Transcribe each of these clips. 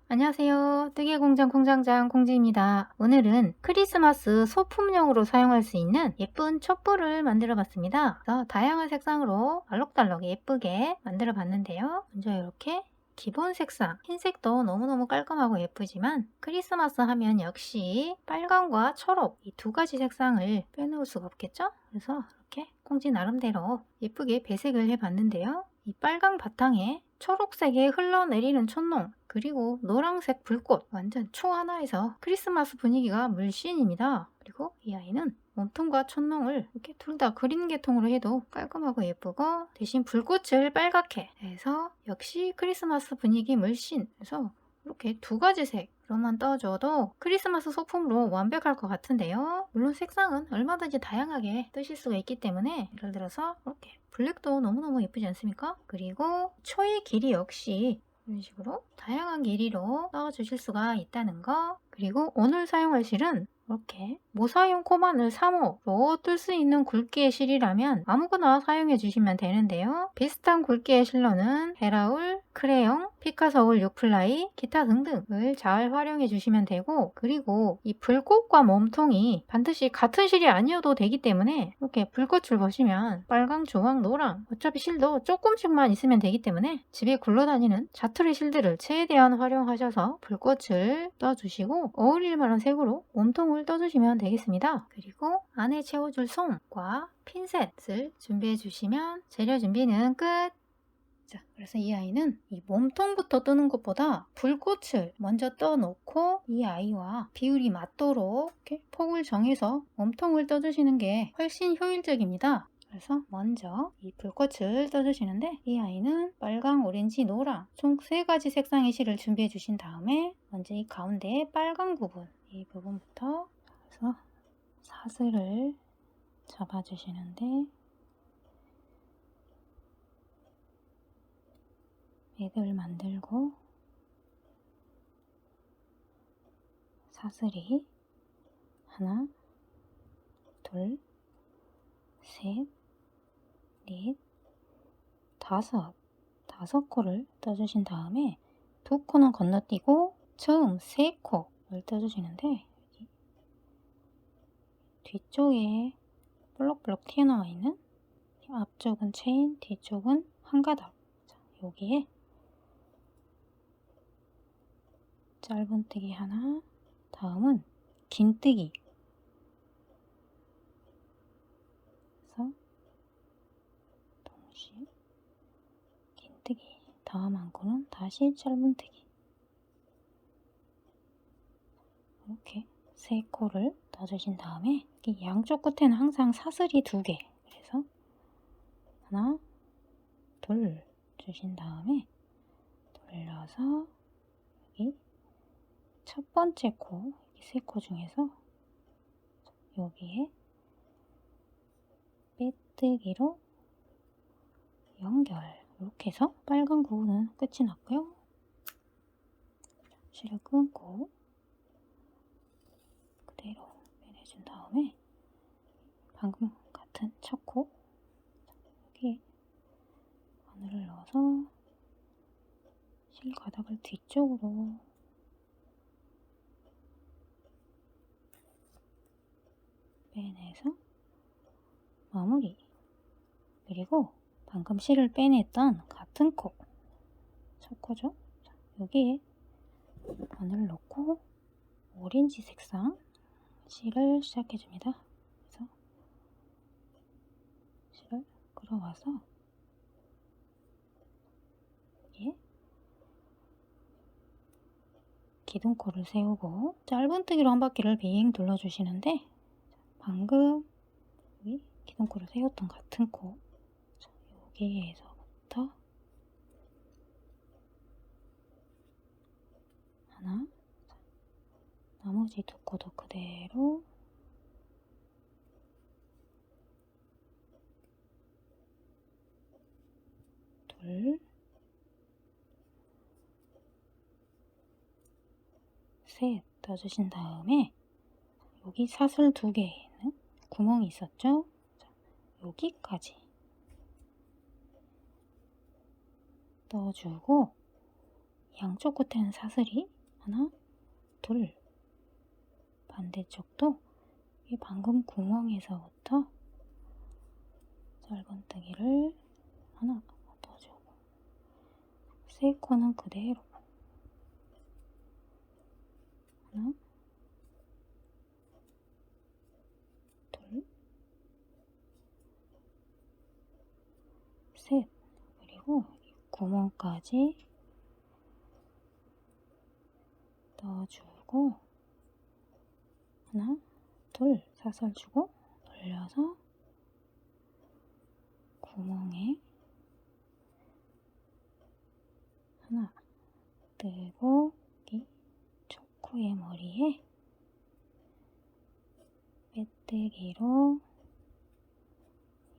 안녕하세요. 뜨개공장 공장장 콩지입니다. 오늘은 크리스마스 소품용으로 사용할 수 있는 예쁜 촛불을 만들어 봤습니다. 그래서 다양한 색상으로 알록달록 예쁘게 만들어 봤는데요. 먼저 이렇게 기본 색상, 흰색도 너무너무 깔끔하고 예쁘지만 크리스마스 하면 역시 빨강과 초록 이 두 가지 색상을 빼놓을 수가 없겠죠? 그래서 이렇게 콩지 나름대로 예쁘게 배색을 해봤는데요. 이 빨강 바탕에 초록색에 흘러내리는 촛농 그리고 노란색 불꽃 완전 초하나에서 크리스마스 분위기가 물씬입니다. 그리고 이 아이는 몸통과 촛농을 이렇게 둘 다 그린 계통으로 해도 깔끔하고 예쁘고 대신 불꽃을 빨갛게 해서 역시 크리스마스 분위기 물씬 해서 이렇게 두 가지 색으로만 떠줘도 크리스마스 소품으로 완벽할 것 같은데요. 물론 색상은 얼마든지 다양하게 뜨실 수가 있기 때문에 예를 들어서 이렇게 블랙도 너무너무 예쁘지 않습니까? 그리고 초의 길이 역시 이런 식으로 다양한 길이로 떠주실 수가 있다는 거. 그리고 오늘 사용할 실은 이렇게 모사용 코바늘 3호로 뜰 수 있는 굵기의 실이라면 아무거나 사용해 주시면 되는데요. 비슷한 굵기의 실로는 헤라울, 크레용, 피카서울 6플라이, 기타 등등을 잘 활용해 주시면 되고, 그리고 이 불꽃과 몸통이 반드시 같은 실이 아니어도 되기 때문에 이렇게 불꽃을 보시면 빨강, 주황, 노랑 어차피 실도 조금씩만 있으면 되기 때문에 집에 굴러다니는 자투리 실들을 최대한 활용하셔서 불꽃을 떠주시고 어울릴 만한 색으로 몸통을 떠주시면 되겠습니다. 그리고 안에 채워줄 솜과 핀셋을 준비해 주시면 재료 준비는 끝! 자, 그래서 이 아이는 이 몸통부터 뜨는 것보다 불꽃을 먼저 떠놓고 이 아이와 비율이 맞도록 이렇게 폭을 정해서 몸통을 떠주시는 게 훨씬 효율적입니다. 그래서 먼저 이 불꽃을 떠주시는데 이 아이는 빨강, 오렌지, 노랑 총 3가지 색상의 실을 준비해 주신 다음에 먼저 이 가운데 빨강 부분 이 부분부터 그래서 사슬을 잡아주시는데 맥을 만들고 사슬이 하나, 둘, 셋, 넷, 다섯 코를 떠주신 다음에 두 코는 건너뛰고 처음 3코를 떠주시는데 여기 뒤쪽에 볼록볼록 튀어나와 있는 앞쪽은 체인, 뒤쪽은 한 가닥. 자, 여기에 짧은뜨기 하나, 다음은 긴뜨기. 그래서 동시에 긴뜨기. 다음 한 코는 다시 짧은뜨기. 이렇게 3코를 떠주신 다음에 이 양쪽 끝에는 항상 사슬이 2개. 그래서 하나, 둘 주신 다음에 돌려서 여기 첫 번째 코, 이 3코 중에서 여기에 빼뜨기로 연결. 이렇게 해서 빨간 부분은 끝이 났고요. 실을 끊고 그대로 빼내준 다음에 방금 같은 첫 코 여기에 바늘을 넣어서 실 가닥을 뒤쪽으로 빼내서 마무리. 그리고 방금 실을 빼냈던 같은 코, 첫 코죠. 여기에 바늘을 넣고 오렌지 색상 실을 시작해줍니다. 그래서 실을 끌어와서 여기에 기둥코를 세우고 짧은뜨기로 한 바퀴를 빙 둘러주시는데 방금 여기 기둥코를 세웠던 같은 코 여기에서부터 하나, 나머지 2코도 그대로 둘, 셋 떠주신 다음에 여기 사슬 2개에는 구멍이 있었죠? 자, 여기까지 떠주고 양쪽 끝에는 사슬이 하나, 둘. 반대쪽도 이 방금 구멍에서부터 짧은뜨기를 하나 더 주고 세 코는 그대로 하나, 둘, 셋. 그리고 이 구멍까지 넣어주고 하나, 둘. 사슬 주고 돌려서 구멍에 하나 뜨고 이 초코의 머리에 빼뜨기로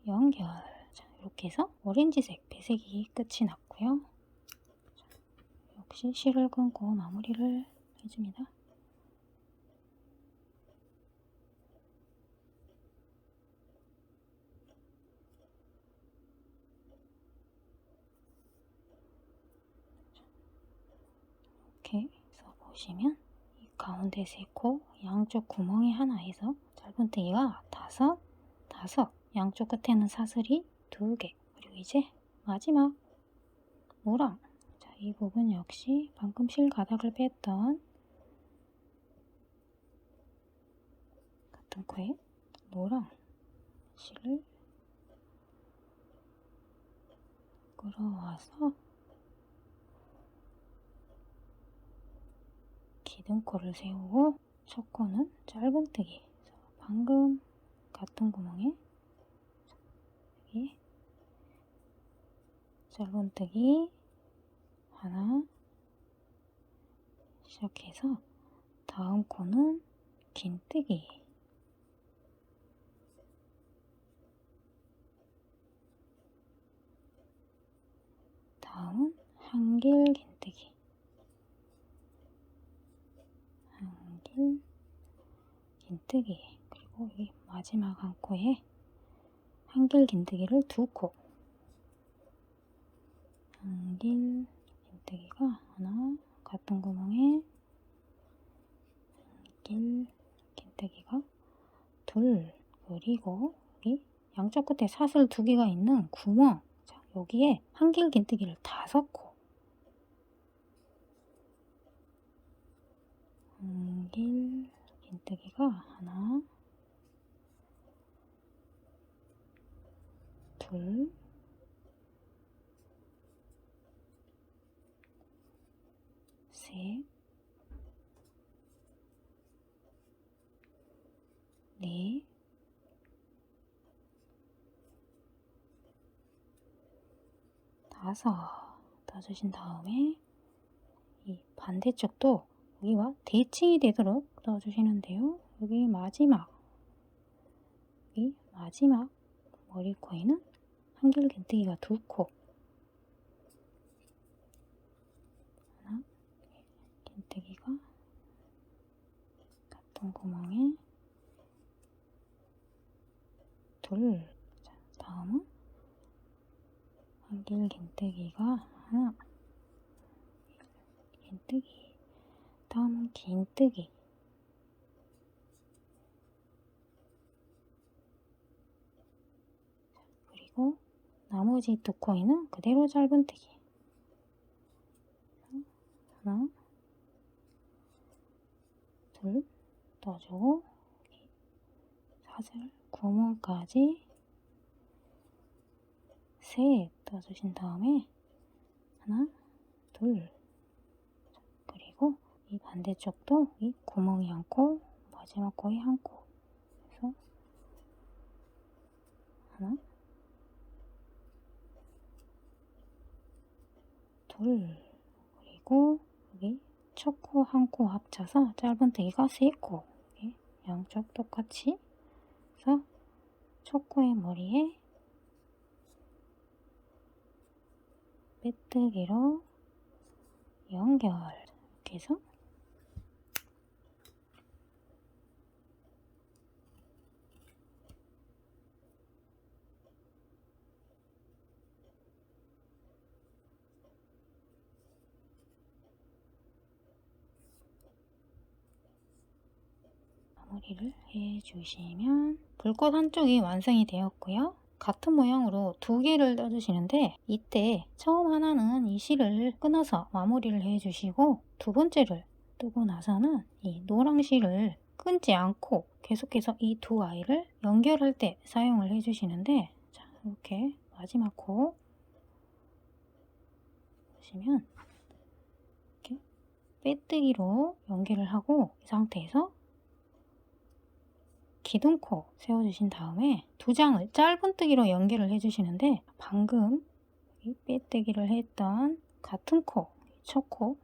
연결. 자, 이렇게 해서 오렌지색 배색이 끝이 났고요. 자, 역시 실을 끊고 마무리를 해줍니다. 이렇게 해서 보시면 이 가운데 세 코, 양쪽 구멍이 하나 해서 짧은뜨기가 다섯, 양쪽 끝에는 사슬이 2개. 그리고 이제 마지막 노랑. 자, 이 부분 역시 방금 실 가닥을 뺐던 같은 코에 노랑 실을 끌어와서 기둥코를 세우고 첫 코는 짧은뜨기. 방금 같은 구멍에 여기 짧은뜨기 하나 시작해서 다음 코는 긴뜨기. 다음은 한길 긴뜨기. 한길 긴뜨기. 그리고 이 마지막 한 코에 한길 긴뜨기를 2코. 한길 긴뜨기가 하나, 같은 구멍에 한길 긴뜨기가 둘. 그리고 여기 양쪽 끝에 사슬 2개가 있는 구멍. 자, 여기에 한길 긴뜨기를 5코. 한길 긴뜨기가 하나, 둘, 셋, 넷, 다섯. 넣어주신 다음에 이 반대쪽도 여기와 대칭이 되도록 넣어주시는데요. 여기 마지막 머리코에는 한길 긴뜨기가 2코. 하나, 긴뜨기가 같은 구멍에 둘. 자, 다음은 한길 긴뜨기가 하나, 긴뜨기. 다음은 긴뜨기. 그리고 나머지 2코에는 그대로 짧은뜨기. 하나, 둘 넣어주고 사슬 구멍까지 셋 넣어주신 다음에 하나, 둘. 그리고 이 반대쪽도 이 구멍이 한 코, 마지막 코에 한 코. 그래서 하나, 둘. 그리고 여기 첫 코 한 코 합쳐서 짧은뜨기가 3코. 양쪽 똑같이 해서 첫 코의 머리에 빼뜨기로 연결. 이렇게 해서 마무리를 해주시면 불꽃 한쪽이 완성이 되었고요. 같은 모양으로 두 개를 떠주시는데 이때 처음 하나는 이 실을 끊어서 마무리를 해주시고 두 번째를 뜨고 나서는 이 노랑 실을 끊지 않고 계속해서 이 두 아이를 연결할 때 사용을 해주시는데, 자, 이렇게 마지막 코 보시면 이렇게 빼뜨기로 연결을 하고 이 상태에서 기둥코 세워주신 다음에 두 장을 짧은뜨기로 연결을 해주시는데, 방금 이 빼뜨기를 했던 같은 코, 첫 코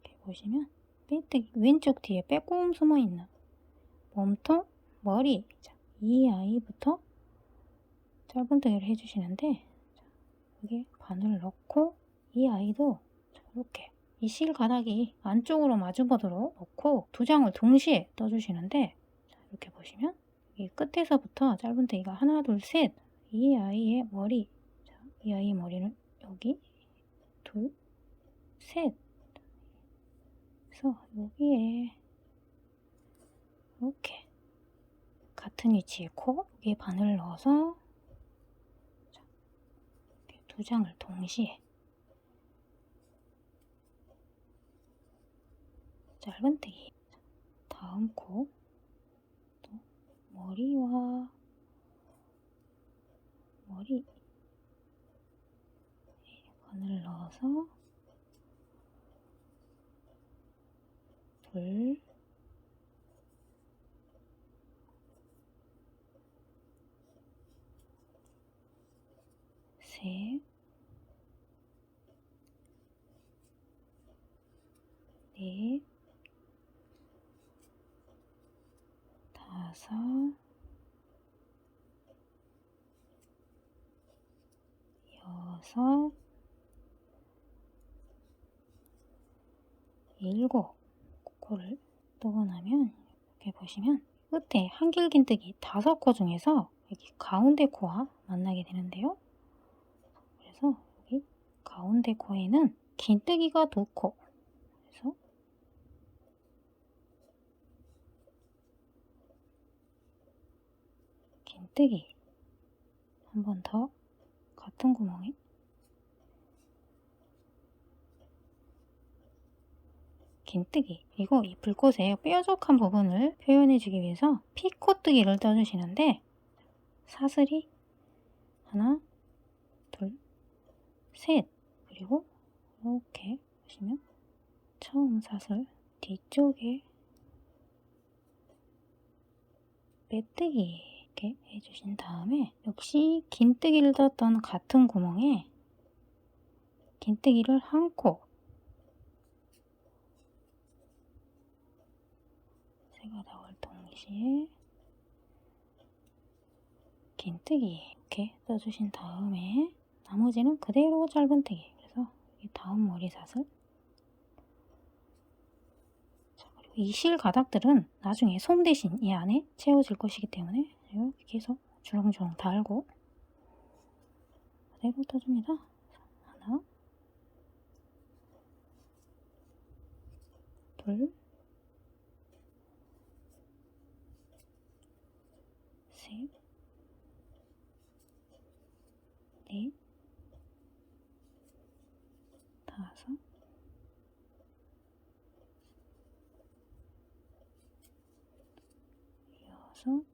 이렇게 보시면 빼뜨기 왼쪽 뒤에 빼꼼 숨어있는 몸통, 머리, 자, 이 아이부터 짧은뜨기를 해주시는데, 여기 바늘 넣고 이 아이도 이렇게 이 실 가닥이 안쪽으로 마주보도록 넣고 두 장을 동시에 떠주시는데, 이렇게 보시면 이 끝에서부터 짧은뜨기가 하나, 둘, 셋, 이 아이의 머리, 자, 이 아이의 머리는 여기 둘, 셋, 그래서 여기에 이렇게 같은 위치의 코, 여기에 바늘을 넣어서 이렇게 두 장을 동시에 짧은뜨기, 다음 코, 또 머리와 머리 바늘 넣어서 둘, 셋, 넷, 다섯, 여섯, 일곱 코를 뜨고 나면 이렇게 보시면 끝에 한길긴뜨기 5코 중에서 여기 가운데 코와 만나게 되는데요. 그래서 여기 가운데 코에는 긴뜨기가 2코, 그래서 긴뜨기 한 번 더 같은 구멍에 긴뜨기, 그리고 이 불꽃의 뾰족한 부분을 표현해주기 위해서 피코뜨기를 떠주시는데, 사슬이 하나, 둘, 셋, 그리고 이렇게 보시면 처음 사슬 뒤쪽에 빼뜨기 이렇게 해주신 다음에 역시 긴뜨기를 떴던 같은 구멍에 긴뜨기를 한 코, 세 가닥을 동시에 긴뜨기 이렇게 떠주신 다음에 나머지는 그대로 짧은뜨기, 그래서 이 다음 머리 사슬, 이 실 가닥들은 나중에 솜 대신 이 안에 채워질 것이기 때문에 이렇게 계속 주렁주렁 달고 그대로 떠줍니다. 하나, 둘, 셋, 넷, 다섯, 여섯,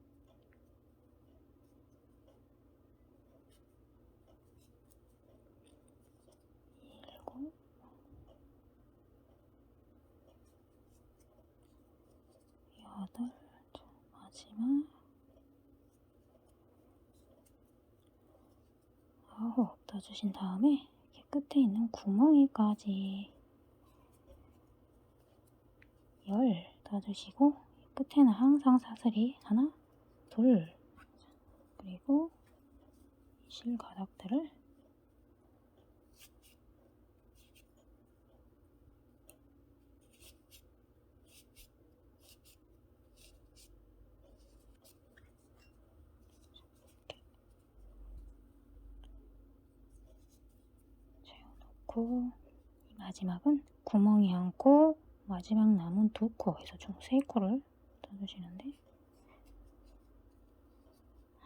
일곱, 여덟, 마지막 아홉 떠주신 다음에 이렇게 끝에 있는 구멍이까지 10 떠주시고, 끝에는 항상 사슬이 하나, 둘, 그리고 실 가닥들을 채워놓고, 마지막은 구멍이 한 코, 마지막 남은 2코 해서 총 3코를 떠주시는데,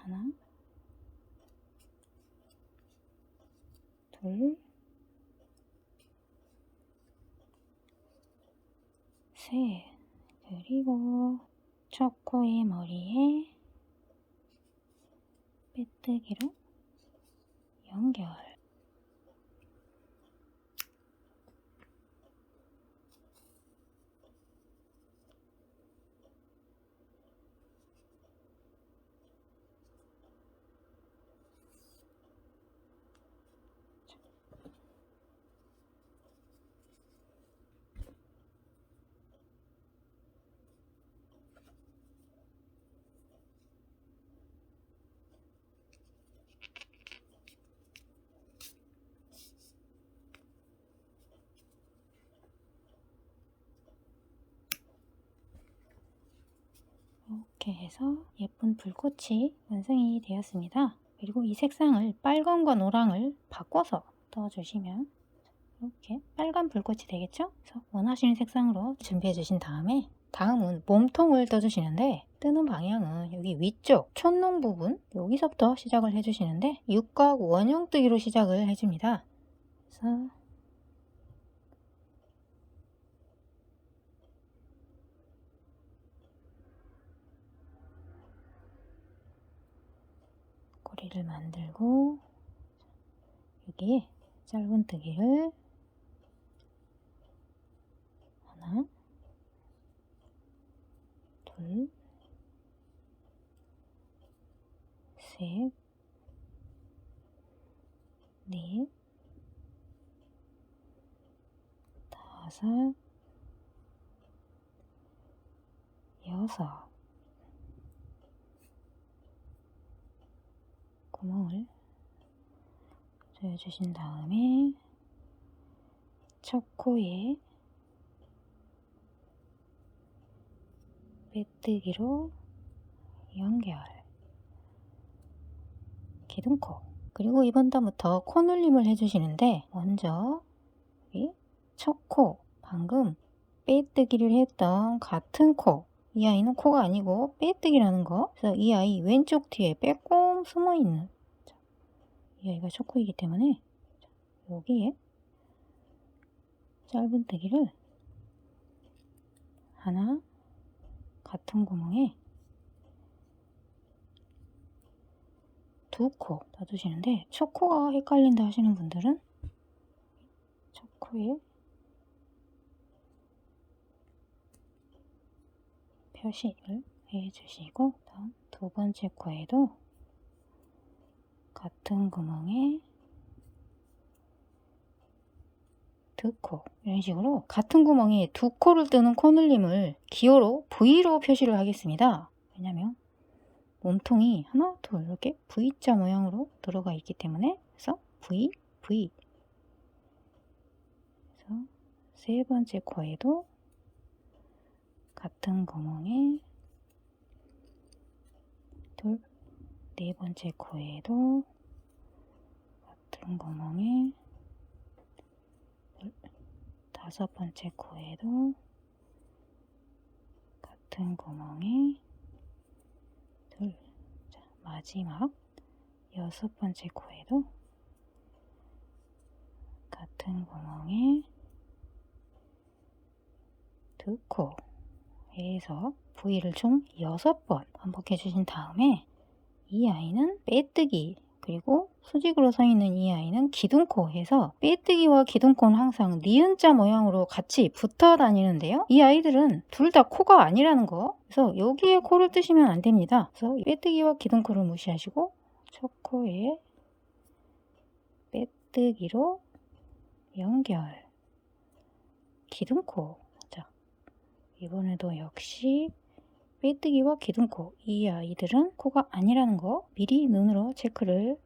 하나, 둘, 셋. 그리고 첫 코의 머리에 빼뜨기로 연결. 이렇게 해서 예쁜 불꽃이 완성이 되었습니다. 그리고 이 색상을 빨간과 노랑을 바꿔서 떠주시면 이렇게 빨간 불꽃이 되겠죠? 그래서 원하시는 색상으로 준비해 주신 다음에 다음은 몸통을 떠주시는데 뜨는 방향은 여기 위쪽 촌농 부분 여기서부터 시작을 해주시는데 육각 원형 뜨기로 시작을 해줍니다. 그래서 꼬리를 만들고 여기에 짧은 뜨기를 하나, 둘, 셋, 넷, 다섯, 여섯 구멍을 조여주신 다음에 첫 코에 빼뜨기로 연결. 기둥코. 그리고 이번 단부터 코 눌림을 해주시는데 먼저 여기 첫 코 방금 빼뜨기를 했던 같은 코, 이 아이는 코가 아니고 빼뜨기라는 거. 그래서 이 아이 왼쪽 뒤에 빼꼼 숨어있는 이 아이가 첫 코이기 때문에 여기에 짧은 뜨기를 하나 같은 구멍에 두 코 떠주시는데 첫 코가 헷갈린다 하시는 분들은 첫 코에 표시를 해주시고 다음 두 번째 코에도 같은 구멍에 두 코 이런 식으로 같은 구멍에 두 코를 뜨는 코 눌림을 기호로 V로 표시를 하겠습니다. 왜냐면 몸통이 하나, 둘 이렇게 V자 모양으로 들어가 있기 때문에 그래서 V, V. 그래서 세 번째 코에도 같은 구멍에 둘, 네 번째 코에도 같은 구멍에 둘, 다섯 번째 코에도 같은 구멍에 둘, 자, 마지막 여섯 번째 코에도 같은 구멍에 두 코 해서 V를 총 6번 반복해 주신 다음에 이 아이는 빼뜨기 그리고 수직으로 서 있는 이 아이는 기둥코 해서 빼뜨기와 기둥코는 항상 니은자 모양으로 같이 붙어 다니는데요. 이 아이들은 둘 다 코가 아니라는 거. 그래서 여기에 코를 뜨시면 안 됩니다. 그래서 빼뜨기와 기둥코를 무시하시고 첫 코에 빼뜨기로 연결. 기둥코. 자, 이번에도 역시 빼뜨기와 기둥코, 이 아이들은 코가 아니라는 거 미리 눈으로 체크를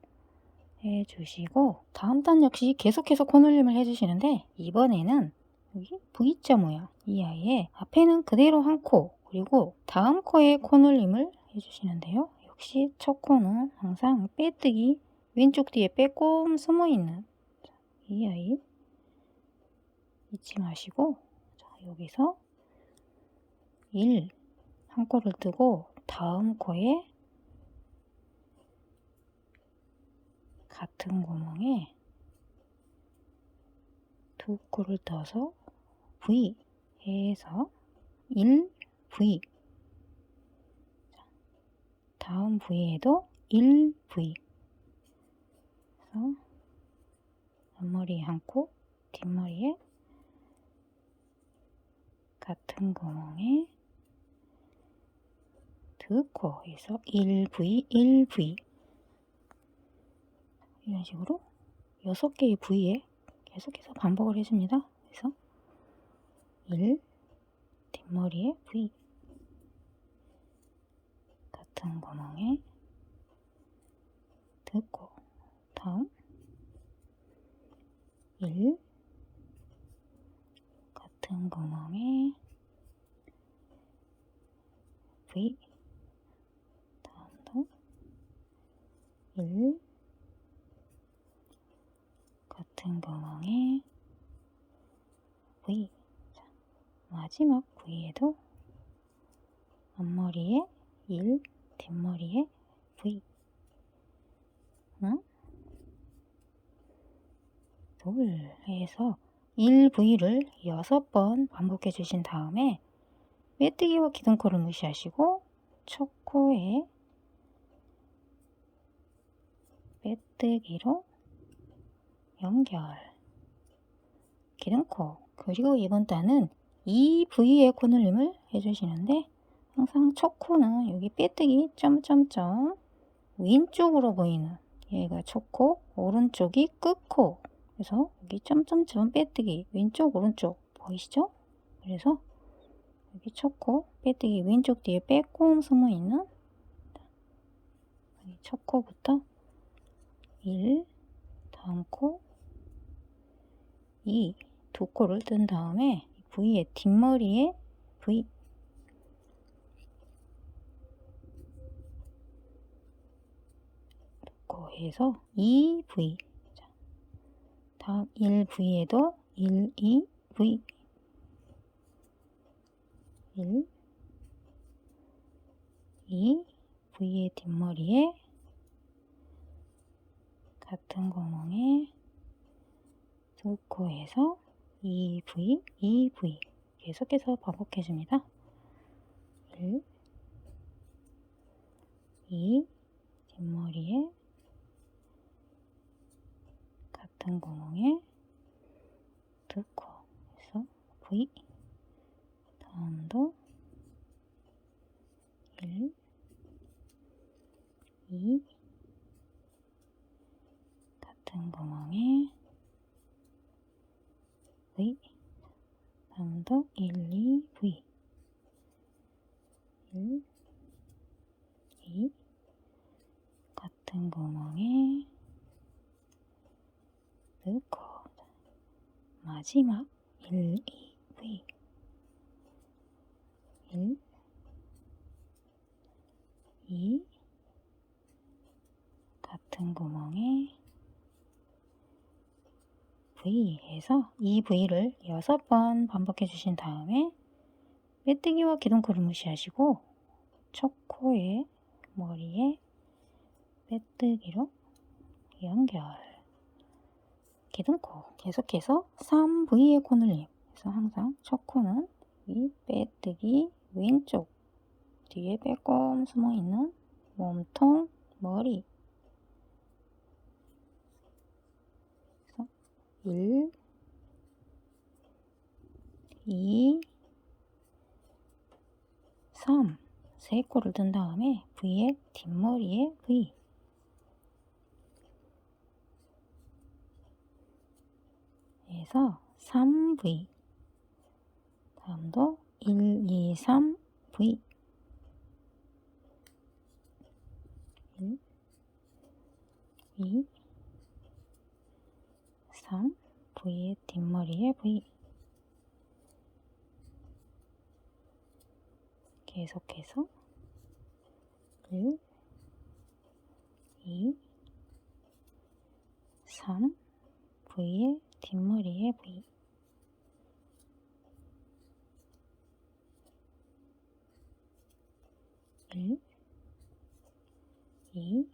해주시고 다음 단 역시 계속해서 코 눌림을 해주시는데 이번에는 여기 V자 모양 이 아이의 앞에는 그대로 한 코 그리고 다음 코에 코 눌림을 해주시는데요. 역시 첫 코는 항상 빼뜨기 왼쪽 뒤에 빼꼼 숨어있는 이 아이 잊지 마시고 자, 여기서 1 한 코를 뜨고 다음 코에 같은 구멍에 두 코를 떠서 V 해서 1V, 다음 V에도 1V, 그래서 앞머리에 한 코, 뒷머리에 같은 구멍에 두 코 해서 1V, 1V, 이런 식으로 6개의 V에 계속해서 반복을 해줍니다. 그래서 1, 뒷머리에 V, 같은 구멍에 두 코, 다음 1, 같은 구멍에 V, 다음도 1, 같은 구멍에 V, 자, 마지막 V에도 앞머리에 1, 뒷머리에 V, 하나, 둘 해서 1V를 6번 반복해 주신 다음에 빼뜨기와 기둥코를 무시하시고 첫 코에 빼뜨기로 연결, 기둥코, 그리고 이번 단은 2V의 코늘림을 해주시는데 항상 첫 코는 여기 빼뜨기 점점점 왼쪽으로 보이는 얘가 첫 코, 오른쪽이 끝코, 그래서 여기 점점점 빼뜨기 왼쪽 오른쪽 보이시죠? 그래서 여기 첫 코 빼뜨기 왼쪽 뒤에 빼꼼 숨어 있는 첫 코부터 1, 다음 코 2, 두 코를 뜬 다음에 V의 뒷머리에 V, 두 코 해서 2V, 자, 다음 1V에도 1, 2V, 1, 2, V의 뒷머리에 같은 구멍에 두 코에서 2V, 2V 계속해서 반복해줍니다. 1, 2, 뒷머리에 같은 구멍에 두 코 해서 V, 다음도 1, 2, 같은 구멍에 V, 다음도 1, 2V, 1, 2, 같은 구멍에 넣고 마지막 1, 2V, 1, 2, 같은 구멍에 V 해서 이 V를 6번 반복해 주신 다음에 빼뜨기와 기둥코를 무시하시고 첫 코에 머리에 빼뜨기로 연결, 기둥코 계속해서 3V의 코늘림, 그래서 항상 첫 코는 이 빼뜨기 왼쪽 뒤에 빼꼼 숨어있는 몸통 머리, 1, 2, 3, 세 코를 든 다음에 V의 뒷머리에 V, 해서 3V, 다음도 1, 2, 3, V, 1, 2, 3, V의 뒷머리에 V, 계속해서 1, 2, 3, V의 뒷머리에 V, 1, 2,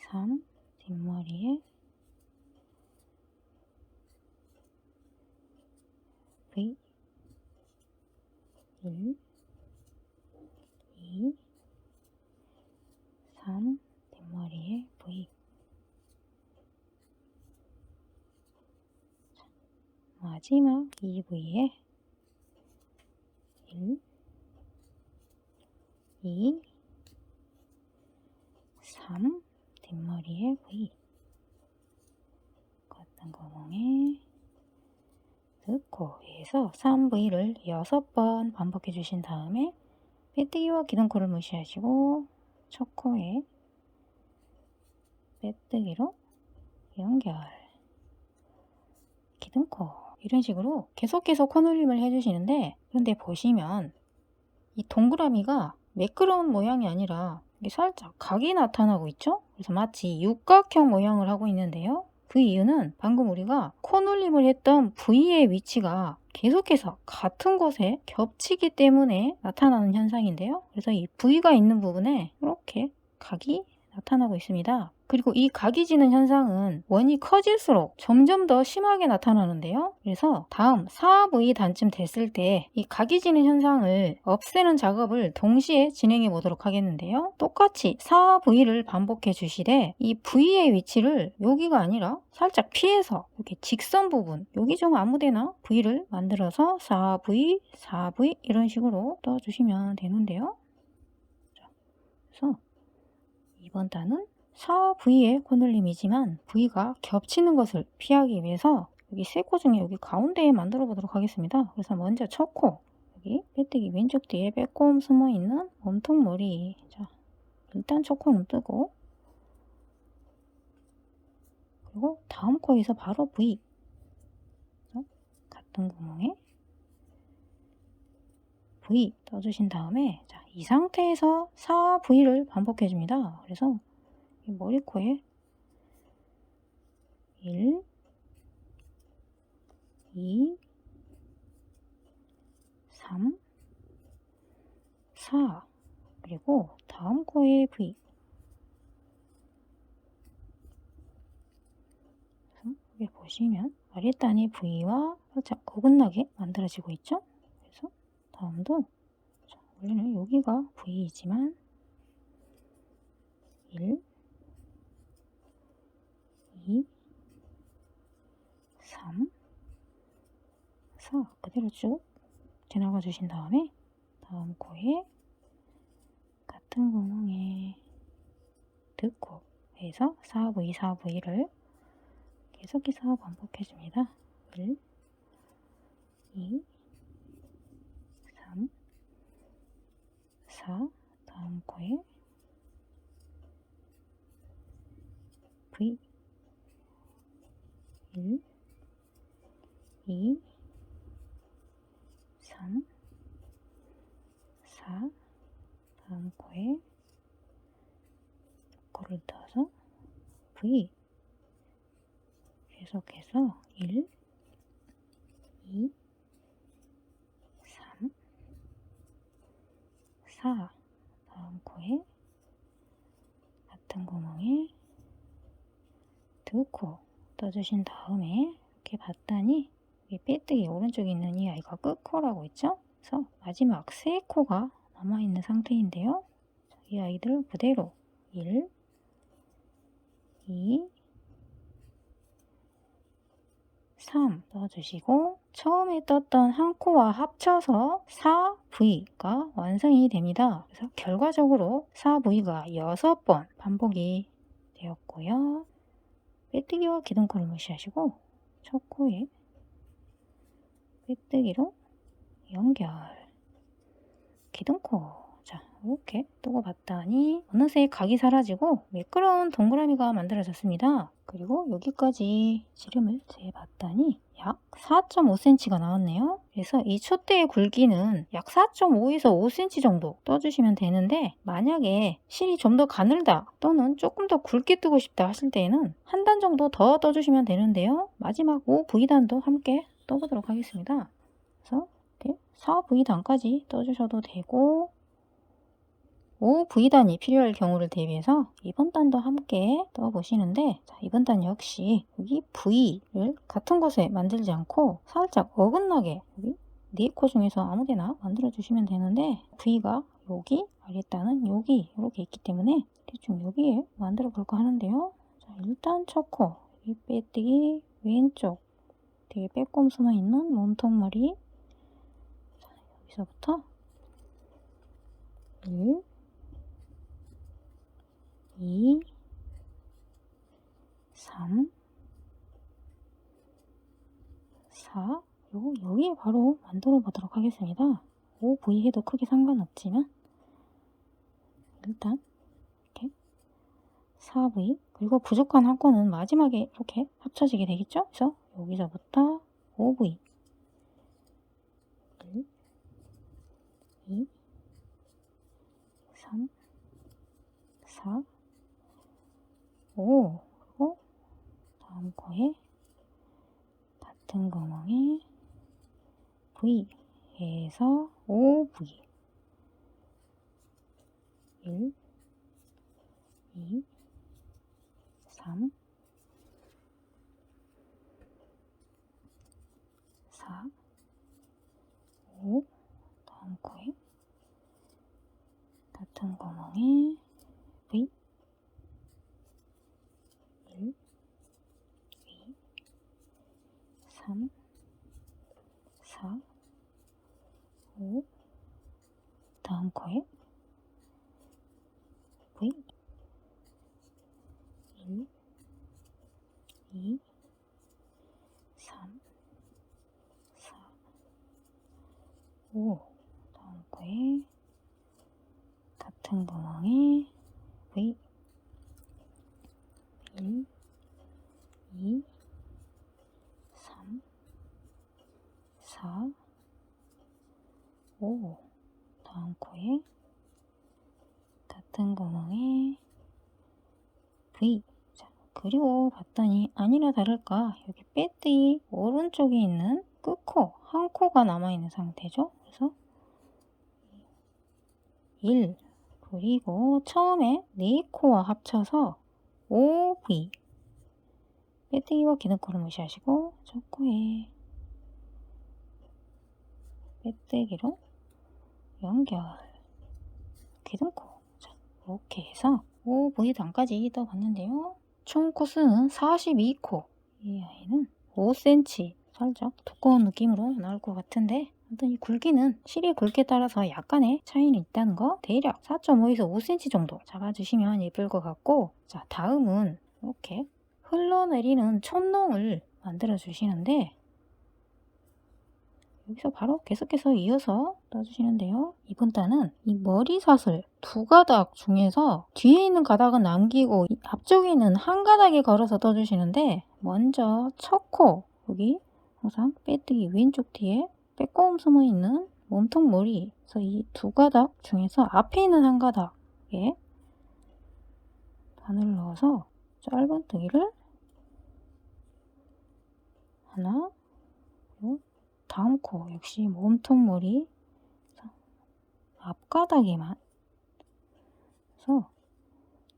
3 뒷머리에 V 1 2 3 뒷머리에 V. 마지막 2V에 1 2 3 뒷머리에 V. 같은 구멍에 넣고 해서 3V를 6번 반복해 주신 다음에 빼뜨기와 기둥코를 무시하시고 첫 코에 빼뜨기로 연결, 기둥코, 이런 식으로 계속 코놀림을 해주시는데, 근데 보시면 이 동그라미가 매끄러운 모양이 아니라 이게 살짝 각이 나타나고 있죠? 그래서 마치 육각형 모양을 하고 있는데요. 그 이유는 방금 우리가 코놀림을 했던 부위의 위치가 계속해서 같은 곳에 겹치기 때문에 나타나는 현상인데요. 그래서 이 부위가 있는 부분에 이렇게 각이 나타나고 있습니다. 그리고 이 각이 지는 현상은 원이 커질수록 점점 더 심하게 나타나는데요. 그래서 다음 4V 단쯤 됐을 때 이 각이 지는 현상을 없애는 작업을 동시에 진행해 보도록 하겠는데요. 똑같이 4V를 반복해 주시되 이 V의 위치를 여기가 아니라 살짝 피해서 이렇게 직선 부분, 여기 좀 아무데나 V를 만들어서 4V, 4V 이런 식으로 떠주시면 되는데요. 그래서 이번 단은 4V의 코놀림이지만 V가 겹치는 것을 피하기 위해서 여기 세 코 중에 여기 가운데에 만들어 보도록 하겠습니다. 그래서 먼저 첫 코, 여기 빼뜨기 왼쪽 뒤에 빼꼼 숨어 있는 몸통머리. 자, 일단 첫 코는 뜨고, 그리고 다음 코에서 바로 V. 자, 같은 구멍에 V 떠주신 다음에, 자, 이 상태에서 4V를 반복해 줍니다. 그래서 머리코에 1, 2, 3, 4, 그리고 다음 코에 V. 여기 보시면 아랫단이 V와 살짝 어긋나게 만들어지고 있죠? 그래서 다음도, 자, 원래는 여기가 V이지만 1, 2, 3, 4 그대로 쭉 지나가 주신 다음에 다음 코에 같은 구멍에 넣고 해서 4V, 4V를 계속해서 반복해 줍니다. 1, 2, 3, 4 다음 코에 V 1, 2, 3, 4 다음 코에 코를 떠서 V 계속해서 1, 2, 3, 4 다음 코에 같은 구멍에 두 코 떠주신 다음에 이렇게 봤더니 이 빼뜨기 오른쪽에 있는 이 아이가 끝코라고 있죠? 그래서 마지막 세 코가 남아있는 상태인데요. 이 아이들 그대로 1, 2, 3 넣어주시고 처음에 떴던 한 코와 합쳐서 4V가 완성이 됩니다. 그래서 결과적으로 4V가 6번 반복이 되었고요. 빼뜨기와 기둥코를 무시하시고 첫 코에 빼뜨기로 연결, 기둥코. 자, 이렇게 뜨고 봤더니 어느새 각이 사라지고 매끄러운 동그라미가 만들어졌습니다. 그리고 여기까지 지름을 재봤더니 약 4.5cm가 나왔네요. 그래서 이 촛대의 굵기는 약 4.5에서 5cm 정도 떠주시면 되는데, 만약에 실이 좀 더 가늘다 또는 조금 더 굵게 뜨고 싶다 하실 때에는 한 단 정도 더 떠주시면 되는데요. 마지막 5V단도 함께 떠보도록 하겠습니다. 그래서 이렇게 4V단까지 떠주셔도 되고, OV단이 필요할 경우를 대비해서 이번 단도 함께 떠보시는데, 자, 이번 단 역시 여기 V를 같은 곳에 만들지 않고 살짝 어긋나게 여기 4코 중에서 아무데나 만들어 주시면 되는데, V가 여기, 아랫단은 여기 이렇게 있기 때문에 대충 여기에 만들어 볼까 하는데요. 자, 일단 첫 코, 여기 빼뜨기 왼쪽 뒤에 빼꼼 숨어 있는 몸통머리. 자, 여기서부터 1, 2, 3, 4. 여기에 바로 만들어 보도록 하겠습니다. OV 해도 크게 상관없지만 일단 이렇게 4V, 그리고 부족한 한 건은 마지막에 이렇게 합쳐지게 되겠죠? 그래서 여기서부터 OV 1, 2, 3, 4, 5. 그리고 다음 코에 같은 구멍에 V 해서 OV 1, 2, 3, 4, 5. 다음 코에 같은 구멍에 V 1, 2, 3, 4, 5. 다음 코에 V 1, 2, 3, 4, 5. 다음 코에 같은 구멍에 V 1, 2, 3, 4, 5. 다음 코에 같은 구멍에 V. 자, 그리고 봤더니 아니나 다를까 여기 빼뜨기 오른쪽에 있는 끝코 한 코가 남아있는 상태죠. 그래서 1, 그리고 처음에 4코와 합쳐서 OV. 빼뜨기와 기둥코를 무시하시고 첫 코에 빼뜨기로 연결, 기둥코. 자, 이렇게 해서 OV단까지 떠봤는데요. 총 코수는 42코. 이 아이는 5cm 살짝 두꺼운 느낌으로 나올 것 같은데, 아무튼 이 굵기는 실의 굵기에 따라서 약간의 차이는 있다는 거 대략 4.5에서 5cm 정도 잡아주시면 예쁠 것 같고, 자, 다음은 이렇게 흘러내리는 촛농을 만들어 주시는데, 여기서 바로 계속해서 이어서 떠주시는데요. 이번 단은 이 머리사슬 2가닥 중에서 뒤에 있는 가닥은 남기고 앞쪽에 있는 한 가닥에 걸어서 떠주시는데, 먼저 첫 코, 여기 항상 빼뜨기 왼쪽 뒤에 빼꼼 숨어있는 몸통 머리, 그래서 이 2가닥 중에서 앞에 있는 한 가닥에 바늘 넣어서 짧은뜨기를 하나, 그리고 다음 코 역시 몸통 머리 앞가닥에만, 그래서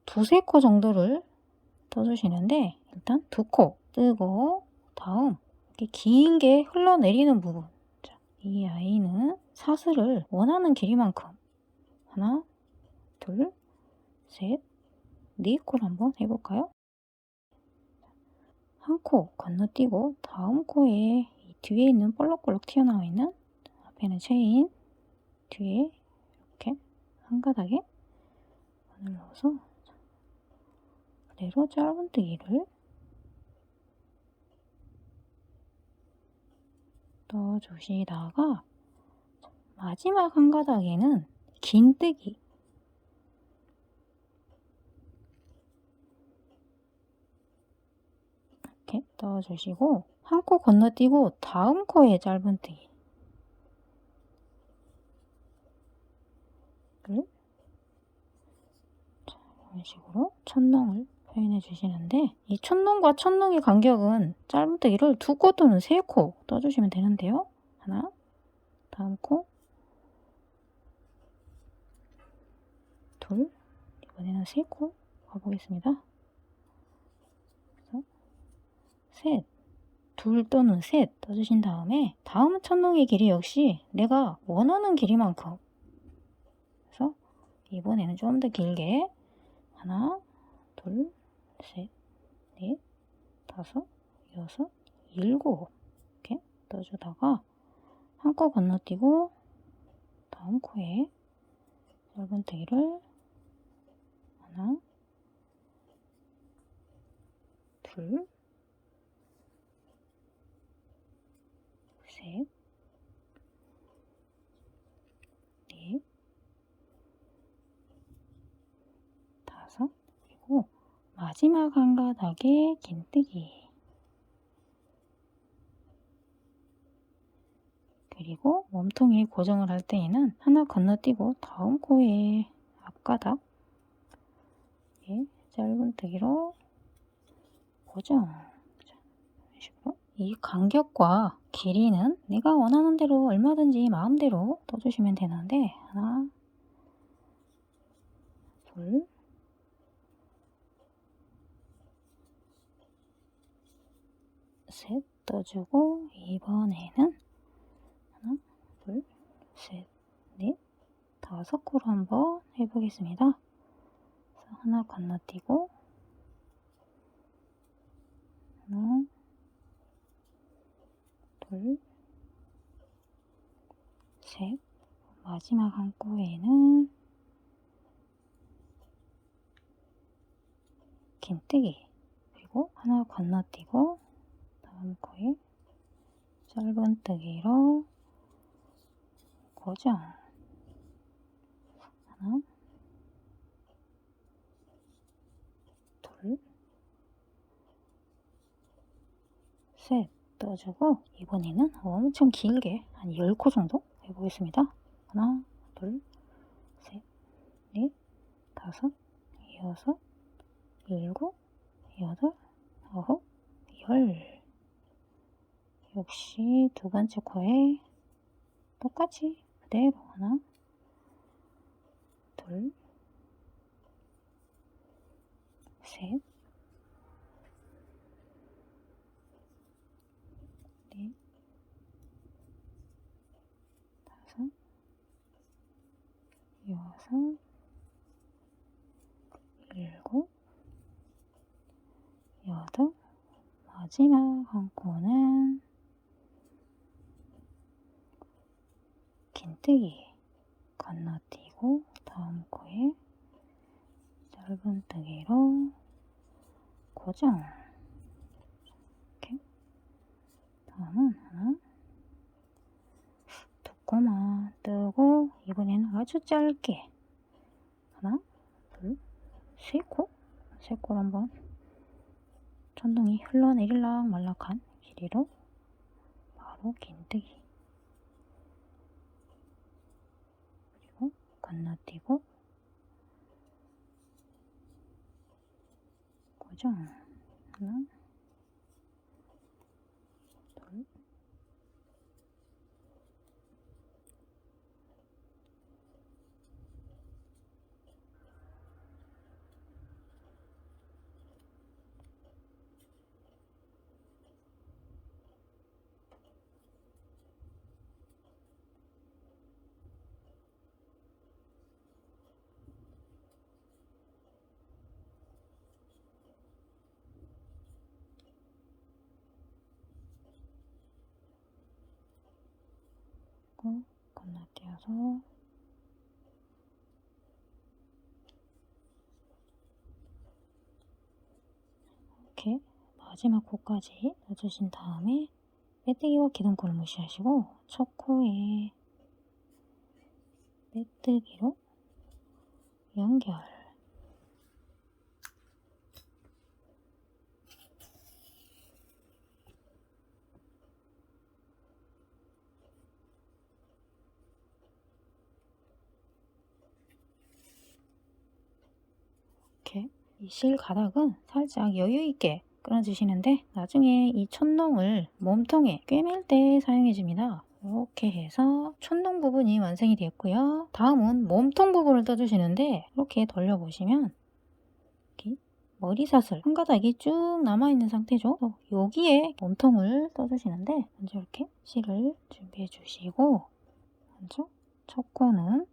2~3코 정도를 떠주시는데, 일단 2코 뜨고 다음 이렇게 길게 흘러내리는 부분. 자, 이 아이는 사슬을 원하는 길이만큼 하나, 둘, 셋, 4코를 한번 해볼까요? 한 코 건너뛰고 다음 코에 이 뒤에 있는 볼록볼록 튀어나와 있는, 앞에는 체인, 뒤에 이렇게 한 가닥에 바늘 넣어서 그대로 짧은뜨기를 넣어주시다가 마지막 한 가닥에는 긴뜨기, 이렇게 넣어주시고 한 코 건너뛰고 다음 코에 짧은뜨기 이런 식으로 촛농을 표현해 주시는데, 이 촛농과 촛농의 간격은 짧은뜨기를 2코 또는 3코 떠주시면 되는데요. 하나, 다음 코, 둘, 이번에는 세 코 가보겠습니다. 그래서 셋, 둘 또는 셋 떠주신 다음에 다음 천둥의 길이 역시 내가 원하는 길이만큼, 그래서 이번에는 좀 더 길게 하나, 둘, 셋, 넷, 다섯, 여섯, 일곱 이렇게 떠주다가 한 코 건너뛰고 다음 코에 짧은뜨기를 하나, 둘, 셋, 넷, 다섯, 그리고 마지막 한 가닥에 긴뜨기. 그리고 몸통에 고정을 할 때에는 하나 건너뛰고 다음 코에 앞가닥 짧은뜨기로 고정. 이런 식으로. 이 간격과 길이는 내가 원하는 대로 얼마든지 마음대로 떠주시면 되는데, 하나, 둘, 셋 떠주고, 이번에는 하나, 둘, 셋, 넷, 다섯 코로 한번 해보겠습니다. 그래서 하나 건너뛰고 하나, 둘, 셋, 마지막 한 코에는 긴뜨기, 그리고 하나 건너뛰고 다음 코에 짧은뜨기로 고정. 하나, 둘, 셋 떠주고, 이번에는 엄청 길게 한 10코 정도 해보겠습니다. 하나, 둘, 셋, 넷, 다섯, 여섯, 일곱, 여덟, 아홉, 열. 역시 두 번째 코에 똑같이 그대로 하나, 둘, 셋, 넷, 다섯, 여섯, 일곱, 여덟, 마지막 한 코는 긴뜨기, 건너뛰고 다음 코에 짧은뜨기로 고정. 이렇게. 다음은 하나, 두 코만 뜨고, 이번에는 아주 짧게 하나, 둘, 세 코, 세 코를 한번 천둥이 흘러내릴락 말락한 길이로 바로 긴뜨기, 그리고 건너뛰고 고정. 하나, 둘, 건너뛰어서 이렇게 마지막 코까지 넣어주신 다음에 빼뜨기와 기둥코를 무시하시고 첫 코에 빼뜨기로 연결. 이렇게 이 실 가닥은 살짝 여유있게 끊어주시는데, 나중에 이 촛농을 몸통에 꿰맬 때 사용해줍니다. 이렇게 해서 촌동 부분이 완성이 됐고요. 다음은 몸통 부분을 떠주시는데 이렇게 돌려보시면 이렇게 머리사슬 한 가닥이 쭉 남아있는 상태죠. 여기에 몸통을 떠주시는데 먼저 이렇게 실을 준비해 주시고 먼저 첫 코는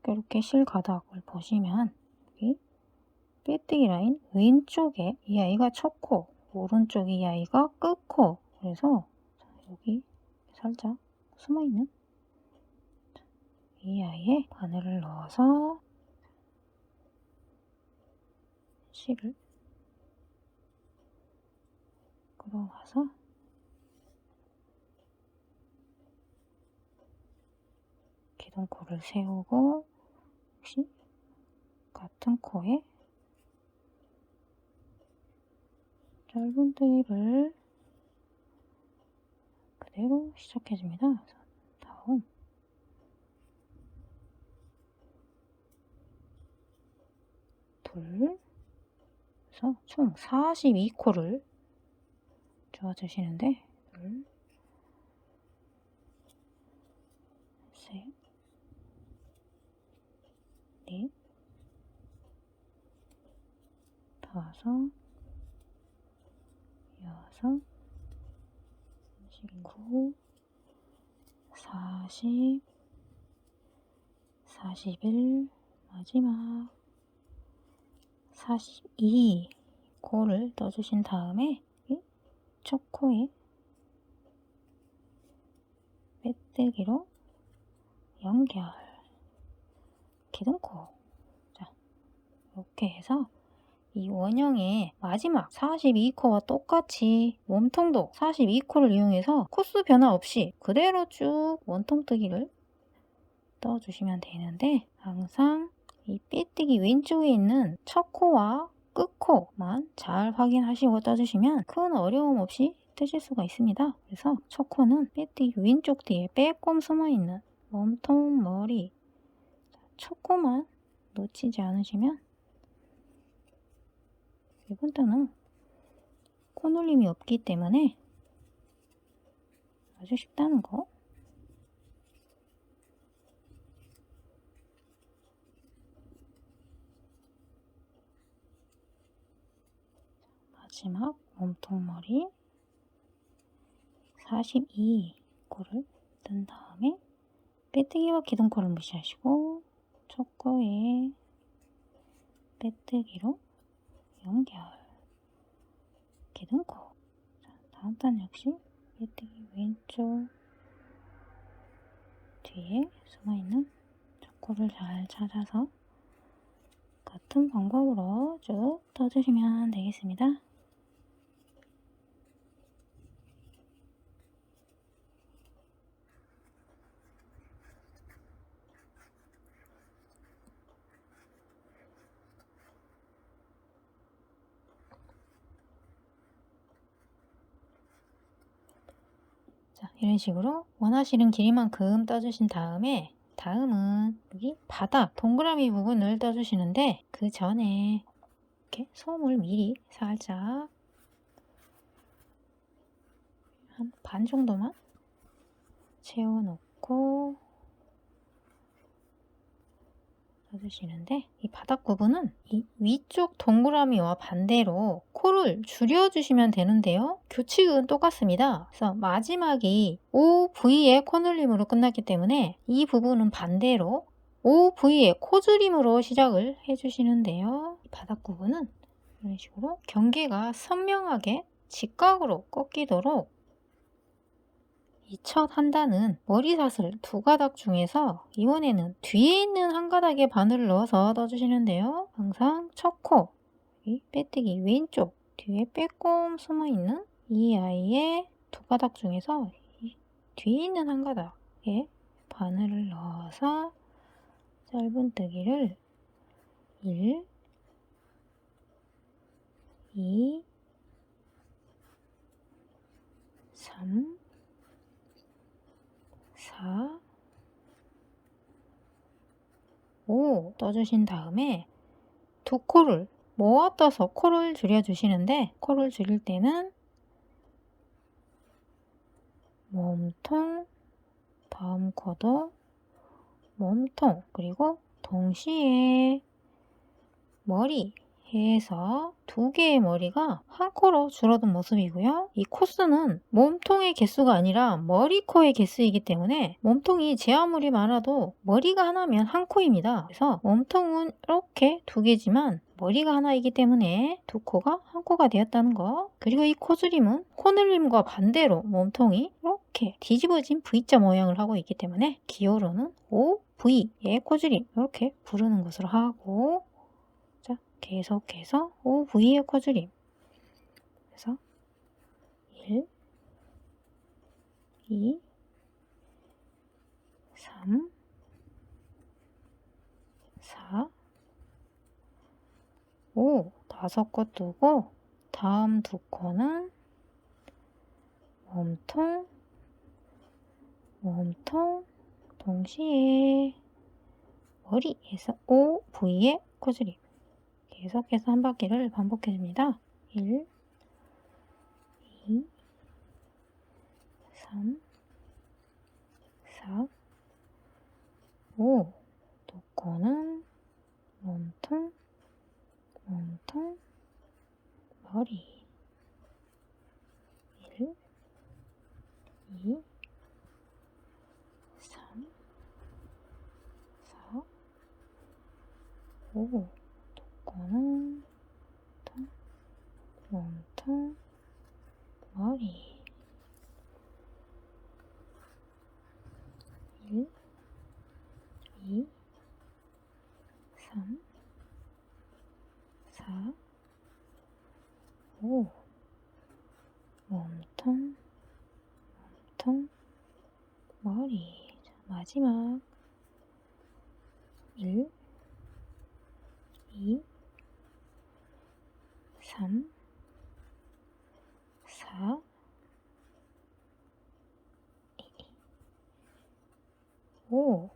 이렇게 실 가닥을 보시면 여기 빼뜨기 라인 왼쪽에 이 아이가 첫 코, 오른쪽 이 아이가 끝코. 그래서 여기 살짝 숨어있는 이 아이에 바늘을 넣어서 실을 끌어와서 기둥코를 세우고 역시 같은 코에 짧은뜨기를 그대로 시작해줍니다. 다음 둘, 그래서 총 42코를 주어주시는데 둘, 셋, 넷, 다섯, 여섯, 39, 40, 41, 마지막 42코를 떠주신 다음에 첫 코에 빼뜨기로 연결, 기둥코. 자, 이렇게 해서 이 원형의 마지막 42코와 똑같이 몸통도 42코를 이용해서 코스 변화 없이 그대로 쭉 원통뜨기를 떠주시면 되는데 항상 이 빼뜨기 왼쪽에 있는 첫 코와 끝코만 잘 확인하시고 떠주시면 큰 어려움 없이 뜨실 수가 있습니다. 그래서 첫 코는 빼뜨기 왼쪽 뒤에 빼꼼 숨어있는 몸통 머리 첫 코만 놓치지 않으시면 이번 단은 코놀림이 없기 때문에 아주 쉽다는 거. 마지막 몸통머리 42코를 뜬 다음에 빼뜨기와 기둥코를 무시하시고 첫 코에 빼뜨기로 연결, 기둥코. 자, 다음 단 역시 빼뜨기 왼쪽 뒤에 숨어있는 첫 코를 잘 찾아서 같은 방법으로 쭉 떠주시면 되겠습니다. 자, 이런 식으로 원하시는 길이만큼 떠주신 다음에 다음은 여기 바닥 동그라미 부분을 떠주시는데 그 전에 이렇게 솜을 미리 살짝 한 반 정도만 채워놓고 떠주시는데 이 바닥 부분은 이 위쪽 동그라미와 반대로 코를 줄여주시면 되는데요. 규칙은 똑같습니다. 그래서 마지막이 OV의 코늘림으로 끝났기 때문에 이 부분은 반대로 OV의 코줄임으로 시작을 해주시는데요. 이 바닥 부분은 이런 식으로 경계가 선명하게 직각으로 꺾이도록 이 첫 한 단은 머리사슬 두 가닥 중에서 이번에는 뒤에 있는 한 가닥에 바늘을 넣어서 떠주시는데요. 항상 첫 코, 빼뜨기 왼쪽 뒤에 빼꼼 숨어있는 이 아이의 두 가닥 중에서 뒤에 있는 한 가닥에 바늘을 넣어서 짧은뜨기를 1, 2, 3, 4, 5 떠주신 다음에 두 코를 모아 떠서 코를 줄여주시는데 코를 줄일 때는 몸통, 다음 코도 몸통, 그리고 동시에 머리 해서 두 개의 머리가 한 코로 줄어든 모습이고요. 이 코스는 몸통의 개수가 아니라 머리, 코의 개수이기 때문에 몸통이 제 아무리 많아도 머리가 하나면 한 코입니다. 그래서 몸통은 이렇게 두 개지만 머리가 하나이기 때문에 두 코가 한 코가 되었다는 거. 그리고 이 코줄임은 코늘림과 반대로 몸통이 이렇게 뒤집어진 V자 모양을 하고 있기 때문에 기호로는 OV의 코줄임 이렇게 부르는 것으로 하고, 계속해서 OV의 코줄임. 그래서 1, 2, 3, 4, 5, 다섯 코 뜨고 다음 두 코는 몸통, 몸통, 동시에 머리에서 OV의 코줄임. 계속해서 한 바퀴를 반복해줍니다. 1, 2, 3, 4, 5. 두 코는 몸통, 몸통, 머리. 1, 2, 3, 4, 5. 코는 몸통, 머리. 1, 2, 3, 4, 5. 몸통, 몸통, 머리. 자, 마지막 1, 2, 3, 4, 5.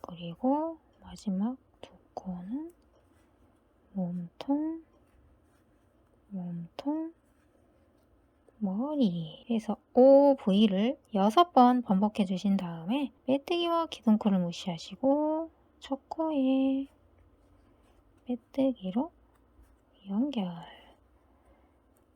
그리고 마지막 두 코는 몸통, 몸통, 머리 해서 OV를 6번 반복해 주신 다음에 빼뜨기와 기둥코를 무시하시고 첫 코에 빼뜨기로 연결,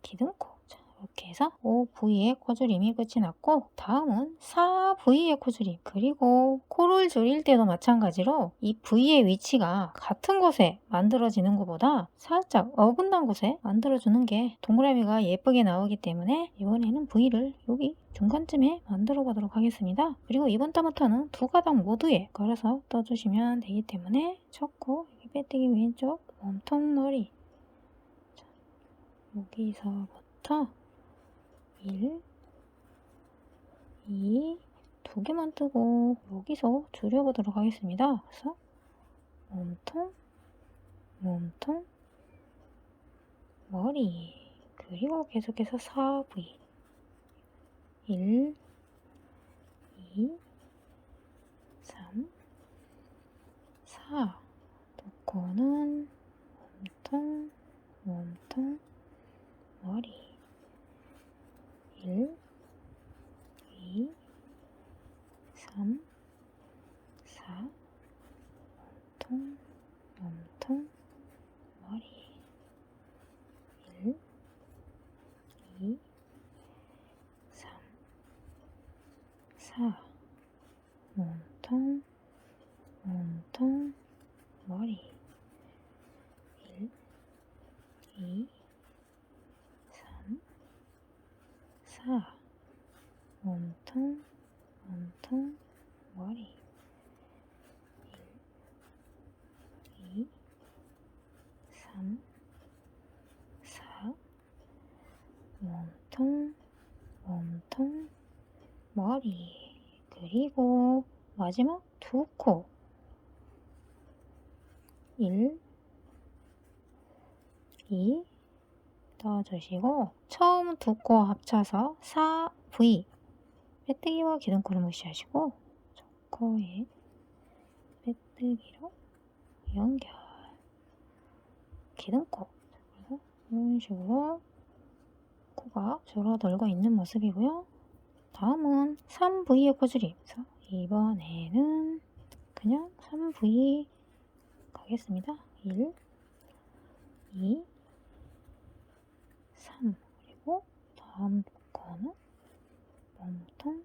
기둥코. 이렇게 해서 OV의 코줄임이 끝이 났고, 다음은 4V의 코줄임. 그리고 코를 줄일 때도 마찬가지로 이 V의 위치가 같은 곳에 만들어지는 것보다 살짝 어긋난 곳에 만들어주는 게 동그라미가 예쁘게 나오기 때문에 이번에는 V를 여기 중간쯤에 만들어 보도록 하겠습니다. 그리고 이번 달부터는 두 가닥 모두에 걸어서 떠주시면 되기 때문에 첫 코, 여기 빼뜨기 왼쪽, 몸통, 머리. 자, 여기서부터 1, 2, 두 개만 뜨고 여기서 줄여보도록 하겠습니다. 그래서 몸통, 몸통, 머리. 그리고 계속해서 4V. 1, 2, 3, 4. 두 코는 몸통, 몸통, 머리. 1, 2, 3, 4. 몸통, 몸통, 머리. 1, 2, 3, 4. 몸통, 몸통, 머리. 1, 2, 3, 4. 몸통, 몸통, 머리. 1, 2, 3, 4. 몸통, 몸통, 머리. 그리고 마지막 두 코. 1, 2 떠주시고 처음 두 코 합쳐서 4V. 빼뜨기와 기둥코를 무시하시고 첫 코에 빼뜨기로 연결, 기둥코. 그래서 이런 식으로 코가 줄어들고 있는 모습이고요. 다음은 3V의 코줄임. 그래서 이번에는 그냥 3V 가겠습니다. 1, 2, 3. 그리고 다음 거는 몸통,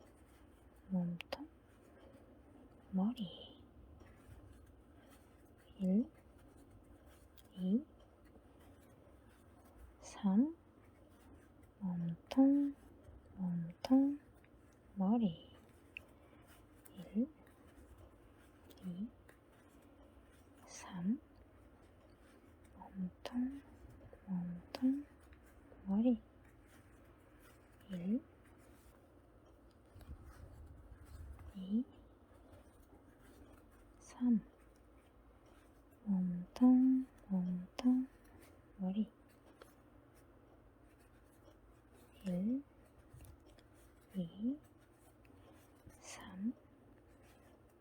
몸통, 머리. 1, 2, 3. 몸통, 몸통, 머리. 1, 2, 3. 몸통, 몸통, 머리. 1, 2, 3. 몸통, 몸통, 머리. 1, 2, 3.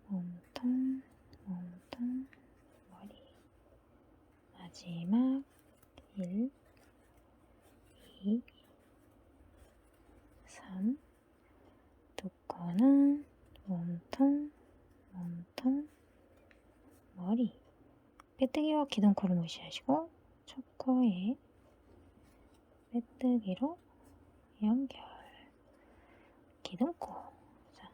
몸통, 몸통, 머리. 마지막 1, 2, 3. 두 코는 몸통, 몸통, 머리. 빼뜨기와 기둥코를 무시하시고 첫 코에 빼뜨기로 연결. 기둥코. 자,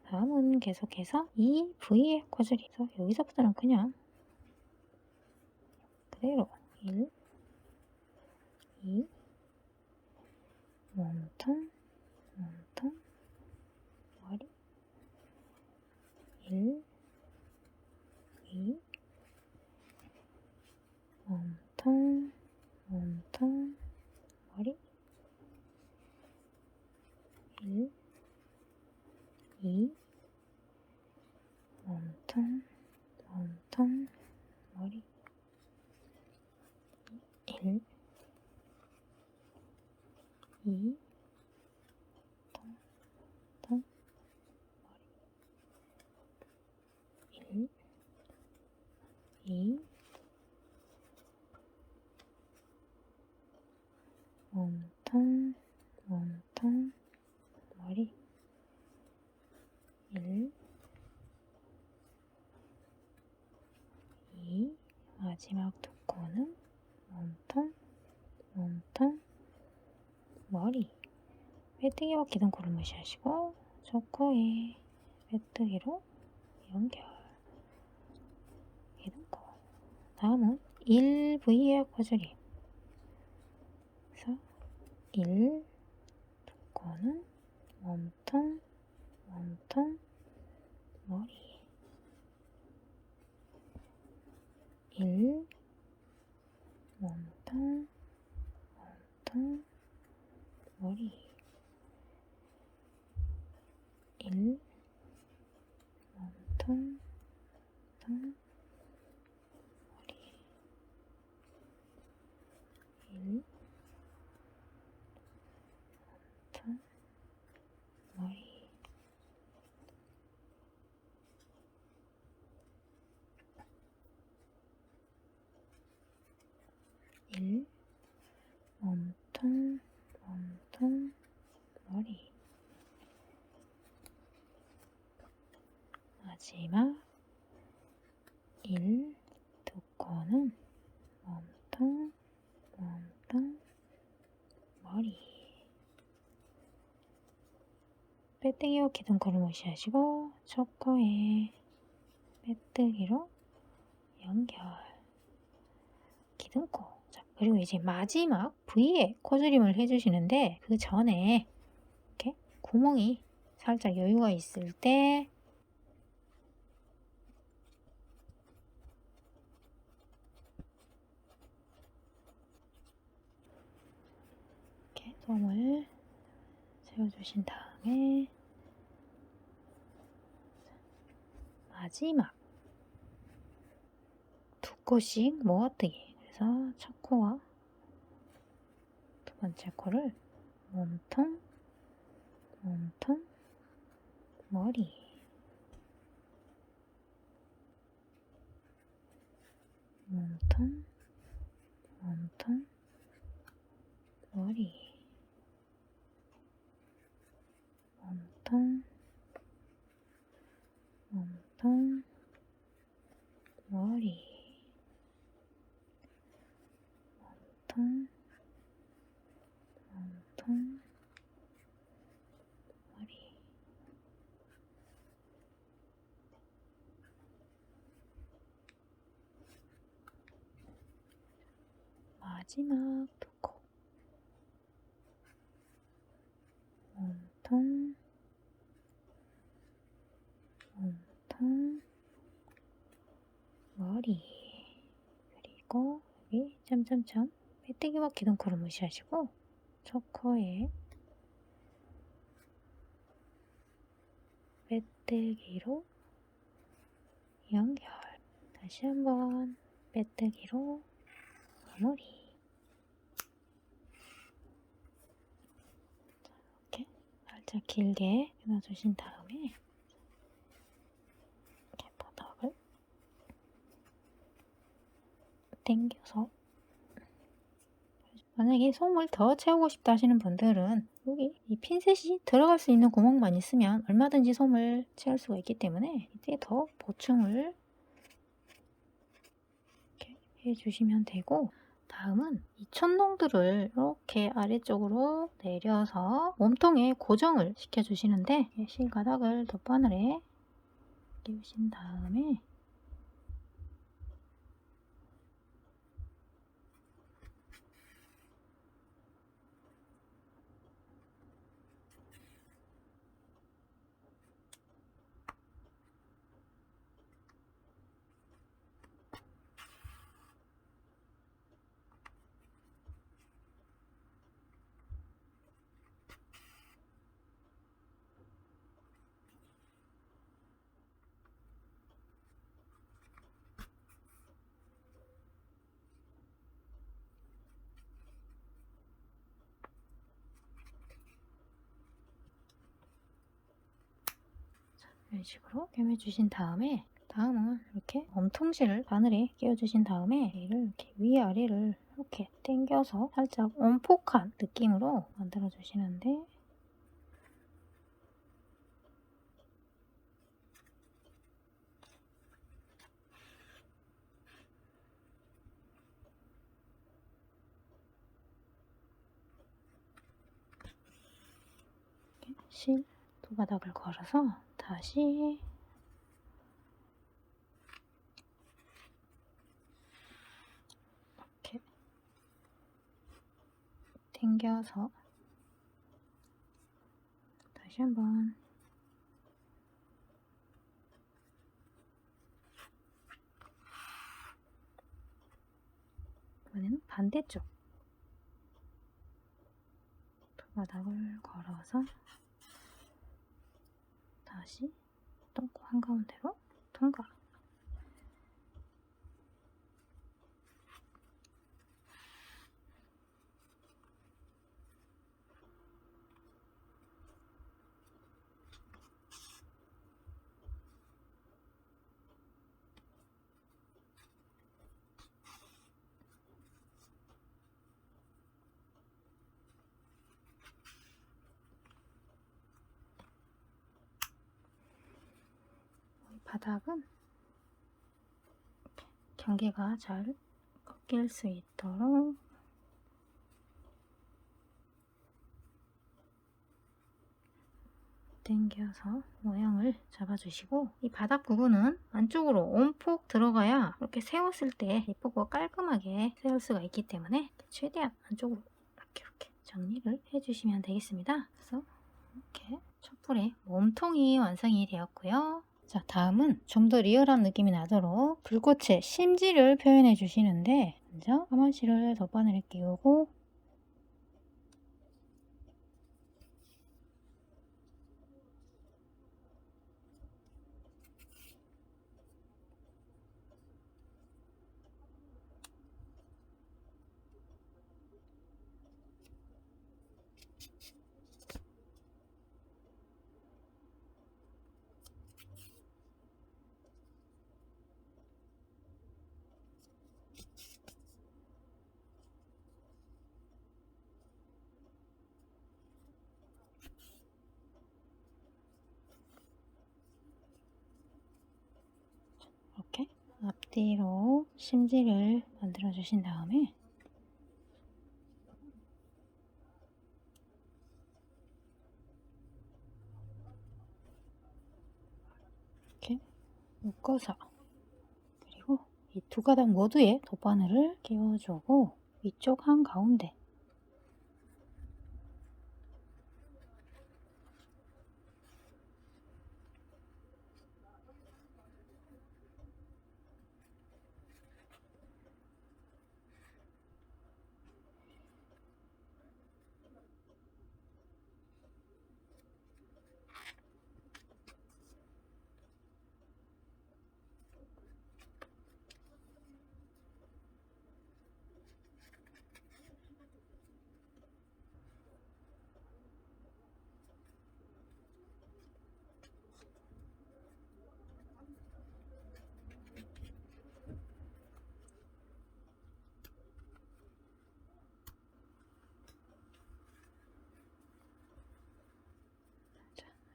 다음은 계속해서 이 V의 코줄이. 여기서부터는 그냥 그대로 1, 2, 몸통, 몸통, 머리. 1, 2, 몸통, 몸통, 머리. 1, 2, 몸통, 몸통, 머리. 1, 2, 통, 통, 머리. 1, 2, 몸통, 몸통, 머리. 1, 2, 마지막 두 코는 몸통, 몸통, 머리. 빼뜨기와 기둥코를 무시하시고 첫 코에 빼뜨기로 연결. 기둥코. 다음은 1V의 코줄이. 그래서 1, 두 코는 몸통, 몸통, 머리. 1, 몸통, 몸통, 머리. 1, 몸통, 몸통, 머리. 1, 몸통, 머리. 1, 몸통, 몸통, 머리. 마지막 1, 두 코는 몸통, 몸통, 머리. 빼뜨기와 기둥코를 무시하시고 첫 코에 빼뜨기로 연결. 기둥코. 자, 그리고 이제 마지막 V에 코줄임을 해주시는데 그 전에 이렇게 구멍이 살짝 여유가 있을 때 이렇게 솜을 세워주신 다음에 마지막 두 코씩 모아뜨기. 그래서 첫 코와 두 번째 코를 몸통, 몸통, 머리. 몸통, 몸통, 머리. 몸통, 마지막 두 코. 몸통, 몸통, 머리, 그리고 여기 점점점 빼뜨기와 기둥코를 무시하시고 첫 코에 빼뜨기로 연결. 다시 한번 빼뜨기로 마무리. 이렇게 살짝 길게 끊어주신 다음에 이렇게 바닥을 당겨서, 만약에 솜을 더 채우고 싶다 하시는 분들은 여기 이 핀셋이 들어갈 수 있는 구멍만 있으면 얼마든지 솜을 채울 수가 있기 때문에 이때 더 보충을 이렇게 해주시면 되고, 다음은 이 촌농들을 이렇게 아래쪽으로 내려서 몸통에 고정을 시켜주시는데, 실가닥을 돗바늘에 끼우신 다음에 이런 식으로 꿰매주신 다음에, 다음은 이렇게 몸통실을 바늘에 끼워주신 다음에 얘를 이렇게 위아래를 이렇게 당겨서 살짝 온폭한 느낌으로 만들어 주시는데, 실 두 가닥을 걸어서 다시 이렇게 당겨서 다시 한번 이번에는 반대쪽 두 가닥을 걸어서 다시 똥꼬 한가운데로 통과. 바닥은 경계가 잘 꺾일 수 있도록 당겨서 모양을 잡아주시고, 이 바닥 부분은 안쪽으로 온폭 들어가야 이렇게 세웠을 때 예쁘고 깔끔하게 세울 수가 있기 때문에 최대한 안쪽으로 이렇게 정리를 해주시면 되겠습니다. 그래서 이렇게 촛불의 몸통이 완성이 되었고요. 자, 다음은 좀 더 리얼한 느낌이 나도록 불꽃의 심지를 표현해 주시는데, 먼저 까만실을 덧바늘에 끼우고 이렇게 앞뒤로 심지를 만들어 주신 다음에 이렇게 묶어서, 그리고 이 두 가닥 모두에 돗바늘을 끼워주고 위쪽 한가운데.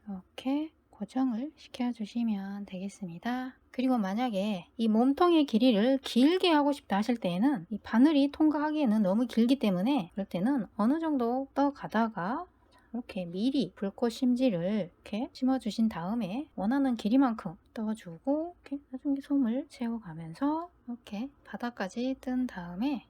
이렇게 고정을 시켜주시면 되겠습니다. 그리고 만약에 이 몸통의 길이를 길게 하고 싶다 하실 때에는 이 바늘이 통과하기에는 너무 길기 때문에 그럴 때는 어느 정도 떠 가다가 이렇게 미리 불꽃 심지를 이렇게 심어주신 다음에 원하는 길이만큼 떠주고 이렇게 나중에 솜을 채워가면서 이렇게 바닥까지 뜬 다음에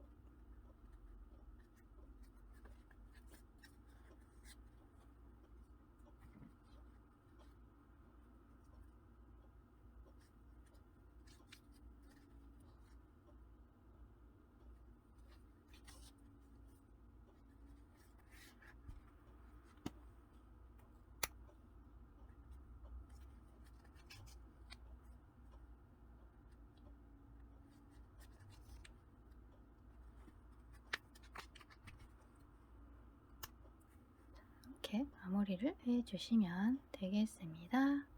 이렇게 마무리를 해주시면 되겠습니다.